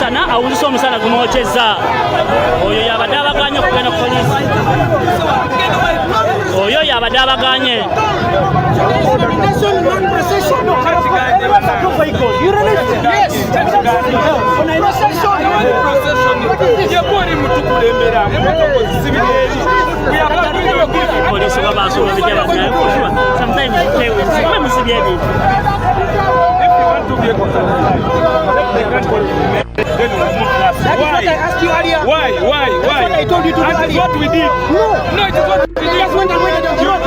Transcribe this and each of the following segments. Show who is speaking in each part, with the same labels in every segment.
Speaker 1: musana awulisa omusana gumwokyezza oyo yabadde abaganye okugenda ku poliisi oyo yabadde abaganye poliisi babasobola bijja bagnayo sometimes musibye ebintu
Speaker 2: Why? I told you to do what we did. No, it is what we did.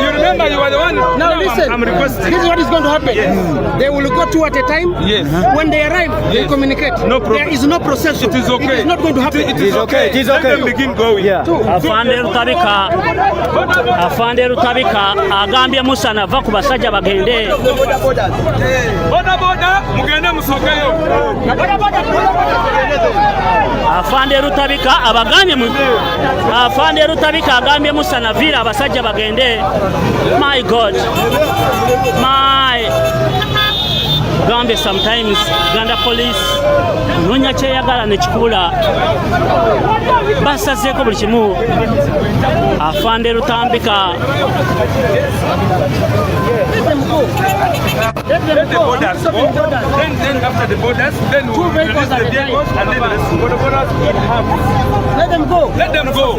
Speaker 2: You remember you were the one.
Speaker 3: Now listen,
Speaker 2: I'm requesting.
Speaker 3: This is what is going to happen. Yes. They will go two at a time.
Speaker 2: Yes.
Speaker 3: When they arrive, they communicate.
Speaker 2: No problem.
Speaker 3: There is no process.
Speaker 2: It is okay.
Speaker 3: It is not going to happen.
Speaker 2: It is okay.
Speaker 4: It is okay.
Speaker 2: Let them begin going.
Speaker 4: Yeah.
Speaker 1: Afande Rutabika agambye musana va ku basajja bagende.
Speaker 2: Boda mugende musokeyo.
Speaker 1: Afande Rutabika abagambye Afande Rutabika agambye musana vira abasajja bagende. My God. Gambye sometimes Uganda police nonya kyeyagala ne kikula basazeeko buli kimu. Afande Rutambika
Speaker 2: Let the borders go. Then after the borders, then we'll release the vehicles and then the borders will have.
Speaker 3: Let them go.
Speaker 2: Let them go.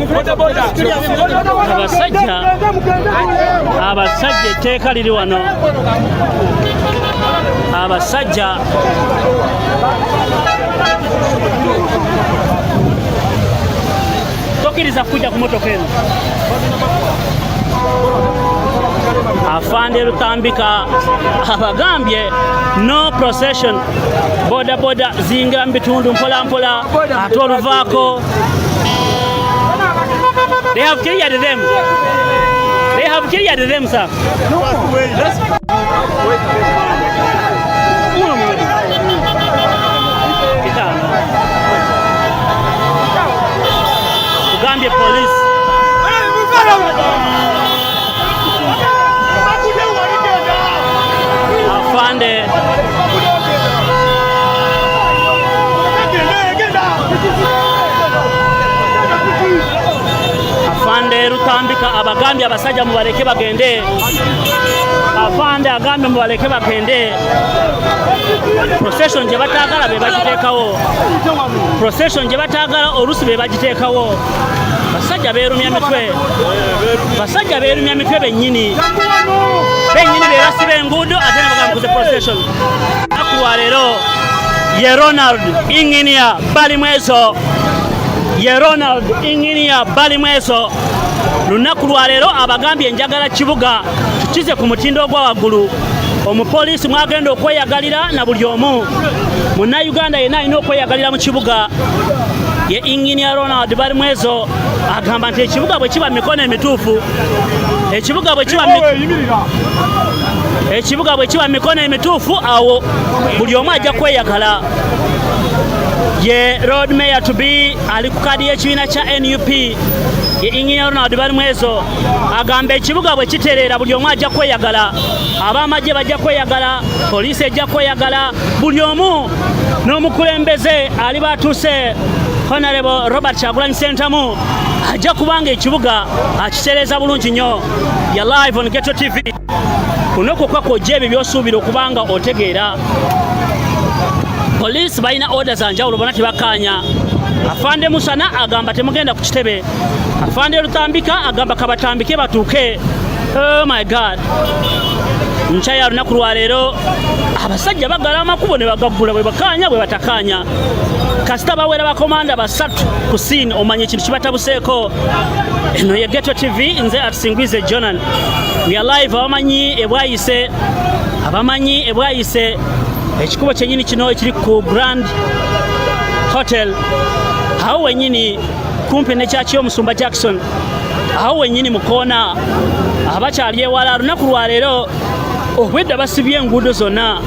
Speaker 1: abasajja etteeka liri wano. Abasajja tokkiriza kujja ku motoka eno. Afande Rutambika abagambye no procession. Boda zingira mu bitundu mpola mpola ate oluvaako. They have cleared them. They have cleared them, sir. Uganda police. Afande. Afande Rutambika abagambye abasajja mubaleke bagende. Afande agambye mubaleke bagende. Procession gye bataagala be bagiteekawo. Procession gye bataagala oluusi be bagiteekawo. Basajja beerumya mitwe. Basajja beerumya mitwe bennyini. Bennyini be basiba enguudo ate ne bagamba kuze procession. Nakuwa leero ye Ronald Inginia Balimweso. Ye Ronald Inginia Balimweso. Lunaku lwa leero abagambye njagala kibuga tukize ku mutindo ogwa waggulu. Omupoliisi mwagenda okweyagalira na buli omu. Munnayuganda yenna alina okweyagalira mu kibuga. Ye Inginia Ronald Balimweso agamba nti ekibuga bwe kiba mikono emituufu. Ekibuga bwe kiba mikono emituufu awo buli omu ajja kweyagala. Ye road mayor to be ali ku kadi y'ekibiina kya NUP. Ye Inginia Ronald Balimweso agamba ekibuga bwe kitereera buli omu ajja kweyagala. Ab'amagye bajja kweyagala, poliisi ejja kweyagala, buli omu n'omukulembeze ali batuuse Honorable Robert Kyagulanyi Ssentamu ajja kubanga ekibuga akitereeza bulungi nnyo. Ya live on Ghetto TV. Kuno kwokka kw'ojja ebyo by'osuubira okubanga otegeera. Poliisi balina orders za njawulo bonna tebakkaanya. Afande Musana agamba temugenda ku kitebe. Afande Rutambika agamba kabatambike batuuke. Oh my God. Nchaya lunaku lwa leero abasajja bagala amakubo ne bagaggula bwe bakkaanya bwe batakkaanya. Kasita bawera bakomanda basatu ku scene omanye ekintu kibatabuseeko. Eno ye Ghetto TV nze atusingwize Jonan. We are live abamanyi ebwayise ekikubo kyennyini kino ekiri ku Grand Hotel. Awo wennyini kumpi ne kyaki Omusumba Jackson. Awo wennyini mu koona abakyali ewala lunaku lwa leero obwedda basibye enguudo zonna.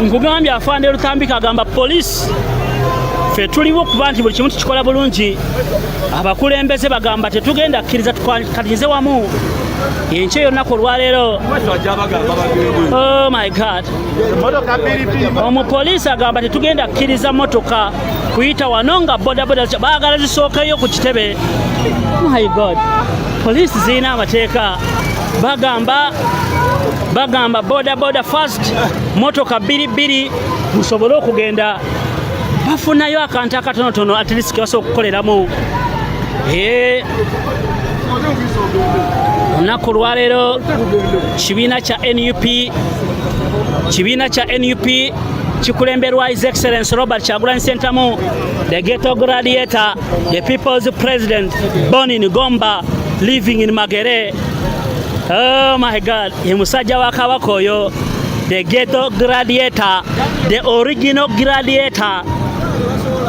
Speaker 1: Nkugambye Afande Rutambika agamba poliisi ffe tuliwo okuba nti buli kimu tukikola bulungi. Abakulembeze bagamba tetugenda kkiriza tukatize wamu yenkyo yonnaku olwaleero. Oh my God, omupoliisi agamba tetugenda kkiriza motoka kuyita wano nga bodaboda baagala zisookeyo ku kitebe. My God, poliisi zirina amateeka. Bagamba bodaboda first, motoka bbiri musobole okugenda. Bafunayo akantu akatonotono at least kebasobola okukoleramu. Olunaku olwaleero kibiina kya NUP kikulemberwa His Excellency Robert Kyagulanyi Ssentamu, the ghetto gladiator, the people's president, born in Gomba, living in Magere. Oh my God, ye musajja wa Kabaka oyo, the ghetto gladiator, the original gladiator,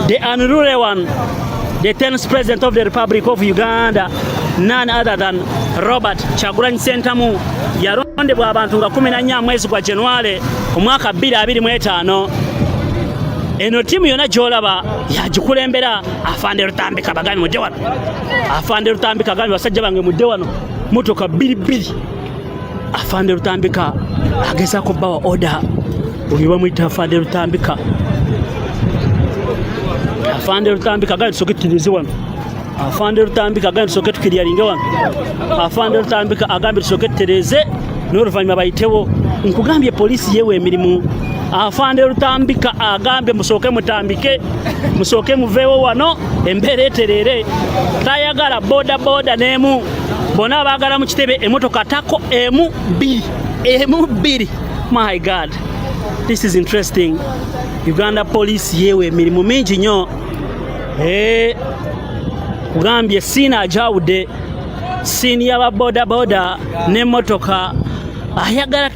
Speaker 1: the unruly one, the 10th president of the Republic of Uganda, none other than Robert Kyagulanyi Ssentamu. Yalondebwa abantu nga 14 mwezi gwa January omwaka 2025. Eno timu yonna gy'olaba yagikulembera Afande Rutambika bagambye mudde wano. Afande Rutambika agambye basajja bange mudde wano, motoka bbiri. Afande Rutambika agezaako bawa order oyo bamuyita Afande Rutambika. Afande Rutambika agambye tusooke tutirize wano. Afande Rutambika agambye tusooke tukiryalinge wano. Afande Rutambika agambye tusooke tutereze n'oluvannyuma bayitewo. Nkugambye poliisi yeewa emirimu. Afande Rutambika agambye musooke mutambike, musooke muveewo wano, embeera etereere. Tayagala boda n'emu, bonna baagala mu kitebe emmotoka tako emu bbiri. My God, this is interesting. Uganda police yeewa emirimu mingi nnyo. Kugambye siina ajawudde, siini y'aba boda n'emmotoka ayagala